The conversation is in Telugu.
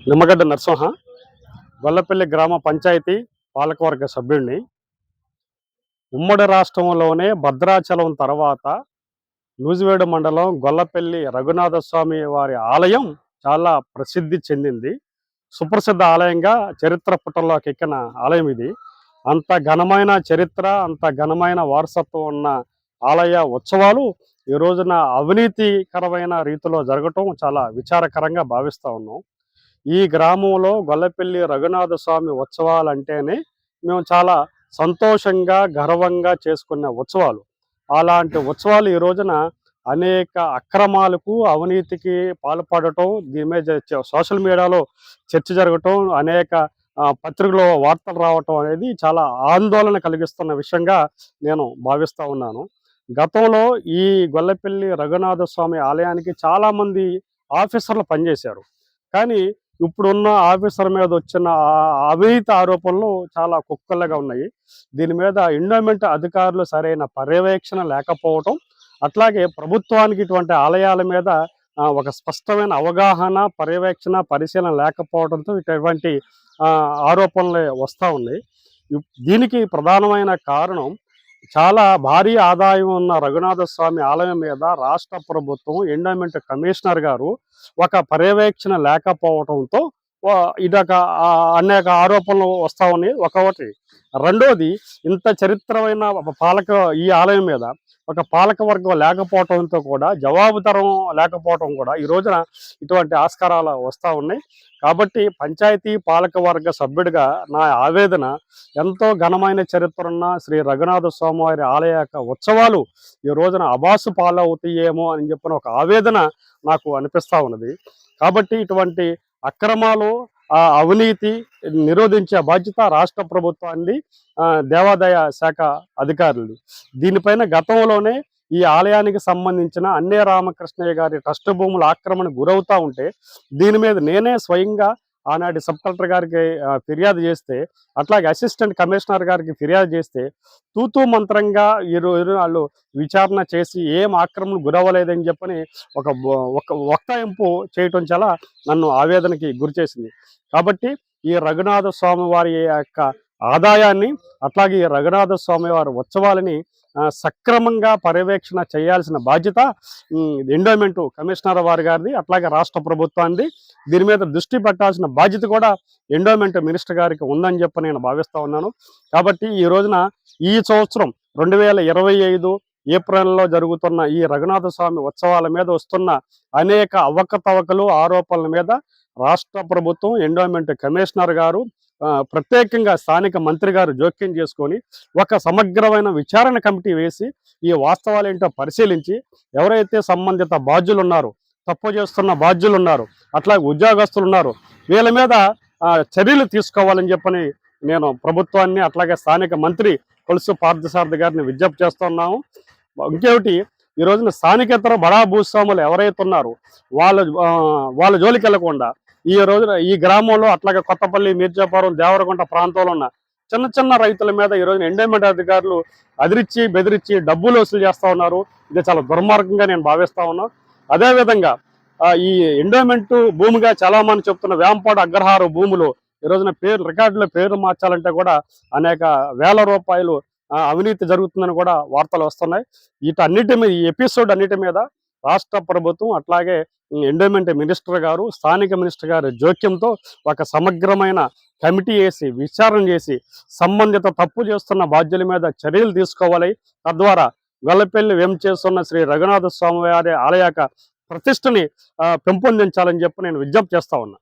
నిమ్మగడ్డ నరసింహ, గొల్లపల్లి గ్రామ పంచాయతీ పాలకవర్గ సభ్యుడిని. ఉమ్మడి రాష్ట్రంలోనే భద్రాచలం తర్వాత నూజివేడు మండలం గొల్లపల్లి రఘునాథస్వామి వారి ఆలయం చాలా ప్రసిద్ధి చెందింది. సుప్రసిద్ధ ఆలయంగా చరిత్ర పుటల్లోకి ఎక్కిన ఆలయం ఇది. అంత ఘనమైన చరిత్ర, అంత ఘనమైన వారసత్వం ఉన్న ఆలయ ఉత్సవాలు ఈ రోజున అవినీతికరమైన రీతిలో జరగటం చాలా విచారకరంగా భావిస్తూ ఉన్నాం. ఈ గ్రామంలో గొల్లపల్లి రఘునాథ స్వామి ఉత్సవాలంటేనే మేము చాలా సంతోషంగా, గర్వంగా చేసుకునే ఉత్సవాలు. అలాంటి ఉత్సవాలు ఈ రోజున అనేక అక్రమాలకు, అవినీతికి పాల్పడటం, దీని మీద సోషల్ మీడియాలో చర్చ జరగటం, అనేక పత్రికలో వార్తలు రావటం అనేది చాలా ఆందోళన కలిగిస్తున్న విషయంగా నేను భావిస్తూ ఉన్నాను. గతంలో ఈ గొల్లపల్లి రఘునాథ స్వామి ఆలయానికి చాలామంది ఆఫీసర్లు పనిచేశారు. కానీ ఇప్పుడున్న ఆఫీసర్ మీద వచ్చిన అవినీతి ఆరోపణలు చాలా కుక్కలుగా ఉన్నాయి. దీని మీద ఎండోమెంట్ అధికారులు సరైన పర్యవేక్షణ లేకపోవటం, అట్లాగే ప్రభుత్వానికి ఇటువంటి ఆలయాల మీద ఒక స్పష్టమైన అవగాహన, పర్యవేక్షణ, పరిశీలన లేకపోవడంతో ఇటువంటి ఆరోపణలు వస్తూ ఉన్నాయి. దీనికి ప్రధానమైన కారణం చాలా భారీ ఆదాయం ఉన్న రఘునాథ స్వామి ఆలయం మీద రాష్ట్ర ప్రభుత్వం, ఎండోమెంట్ కమిషనర్ గారు ఒక పర్యవేక్షణ లేకపోవడంతో ఇదొక అనేక ఆరోపణలు వస్తూ ఉన్నాయి. ఒకటి. రెండోది, ఇంత చరిత్రమైన ఈ ఆలయం మీద ఒక పాలక వర్గం లేకపోవడంతో కూడా, జవాబుదారం లేకపోవడం కూడా ఈ రోజున ఇటువంటి ఆస్కారాలు వస్తూ ఉన్నాయి. కాబట్టి పంచాయతీ పాలక వర్గ సభ్యుడిగా నా ఆవేదన, ఎంతో ఘనమైన చరిత్ర ఉన్న శ్రీ రఘునాథ స్వామివారి ఆలయ ఉత్సవాలు ఈ రోజున అబాసు పాలవుతాయేమో అని చెప్పిన ఒక ఆవేదన నాకు అనిపిస్తూ ఉన్నది. కాబట్టి ఇటువంటి అక్రమాలు, అవినీతి నిరోధించే బాధ్యత రాష్ట్ర ప్రభుత్వాన్ని, దేవాదాయ శాఖ అధికారులు. దీనిపైన గతంలోనే ఈ ఆలయానికి సంబంధించిన అన్నే రామకృష్ణయ్య గారి ట్రస్ట్ భూముల ఆక్రమణ గురవుతూ ఉంటే దీని మీద నేనే స్వయంగా ఆనాటి సబ్ కలెక్టర్ గారికి ఫిర్యాదు చేస్తే, అట్లాగే అసిస్టెంట్ కమిషనర్ గారికి ఫిర్యాదు చేస్తే తూతూ మంత్రంగా వాళ్ళు విచారణ చేసి ఏం ఆక్రమణ గురవ్వలేదని చెప్పని ఒక వక్తాయింపు చేయటం చాలా నన్ను ఆవేదనకి గురిచేసింది. కాబట్టి ఈ రఘునాథ స్వామి వారి యొక్క ఆదాయాన్ని, అట్లాగే ఈ రఘునాథ స్వామి వారి ఉత్సవాలని సక్రమంగా పర్యవేక్షణ చేయాల్సిన బాధ్యత ఎండోమెంట్ కమిషనర్ వారి గారిది, అట్లాగే రాష్ట్ర ప్రభుత్వాన్ని. దీని మీద దృష్టి పెట్టాల్సిన బాధ్యత కూడా ఎండోమెంట్ మినిస్టర్ గారికి ఉందని చెప్పి నేను భావిస్తూ ఉన్నాను. కాబట్టి ఈ రోజున ఈ సంవత్సరం 2025 ఏప్రిల్లో జరుగుతున్న ఈ రఘునాథ స్వామి ఉత్సవాల మీద వస్తున్న అనేక అవకతవకలు, ఆరోపణల మీద రాష్ట్ర ప్రభుత్వం, ఎండోమెంట్ కమిషనర్ గారు, ప్రత్యేకంగా స్థానిక మంత్రి గారు జోక్యం చేసుకొని ఒక సమగ్రమైన విచారణ కమిటీ వేసి ఈ వాస్తవాలు ఏంటో పరిశీలించి ఎవరైతే సంబంధిత బాధ్యులు ఉన్నారో, తప్పు చేస్తున్న బాధ్యులు ఉన్నారు, అట్లాగే ఉద్యోగస్తులు ఉన్నారు, వీళ్ళ మీద చర్యలు తీసుకోవాలని చెప్పని నేను ప్రభుత్వాన్ని, అట్లాగే స్థానిక మంత్రి కొలుసు పార్థసారథి గారిని విజ్ఞప్తి చేస్తున్నాము. ఇంకేమిటి, ఈ రోజున స్థానికేతర బడా భూస్వాములు ఎవరైతే ఉన్నారో వాళ్ళ జోలికి వెళ్లకుండా ఈ రోజున ఈ గ్రామంలో, అట్లాగే కొత్తపల్లి, మీర్జాపురం, దేవరగుంట ప్రాంతంలో ఉన్న చిన్న చిన్న రైతుల మీద ఈ రోజున ఎండోమెంట్ అధికారులు అదిరించి బెదిరించి డబ్బులు వసూలు చేస్తూ ఉన్నారు. ఇది చాలా దుర్మార్గంగా నేను భావిస్తా ఉన్నాను. అదేవిధంగా ఈ ఎండోమెంట్ భూమిగా చాలా మంది చెప్తున్న వేంపాడు అగ్రహార భూములు ఈ రోజున రికార్డులో పేరు మార్చాలంటే కూడా అనేక వేల రూపాయలు అవినీతి జరుగుతుందని కూడా వార్తలు వస్తున్నాయి. వీటన్నిటి మీద, ఈ ఎపిసోడ్ అన్నిటి మీద రాష్ట్ర ప్రభుత్వం, అట్లాగే ఎండోమెంట్ మినిస్టర్ గారు, స్థానిక మినిస్టర్ గారి జోక్యంతో ఒక సమగ్రమైన కమిటీ వేసి విచారణ చేసి సంబంధిత తప్పు చేస్తున్న బాధ్యుల మీద చర్యలు తీసుకోవాలి. తద్వారా గొల్లపల్లి వేంచేస్తున్న శ్రీ రఘునాథ స్వామి వారి ఆలయ ప్రతిష్టని పెంపొందించాలని చెప్పి నేను విజ్ఞప్తి చేస్తా ఉన్నా.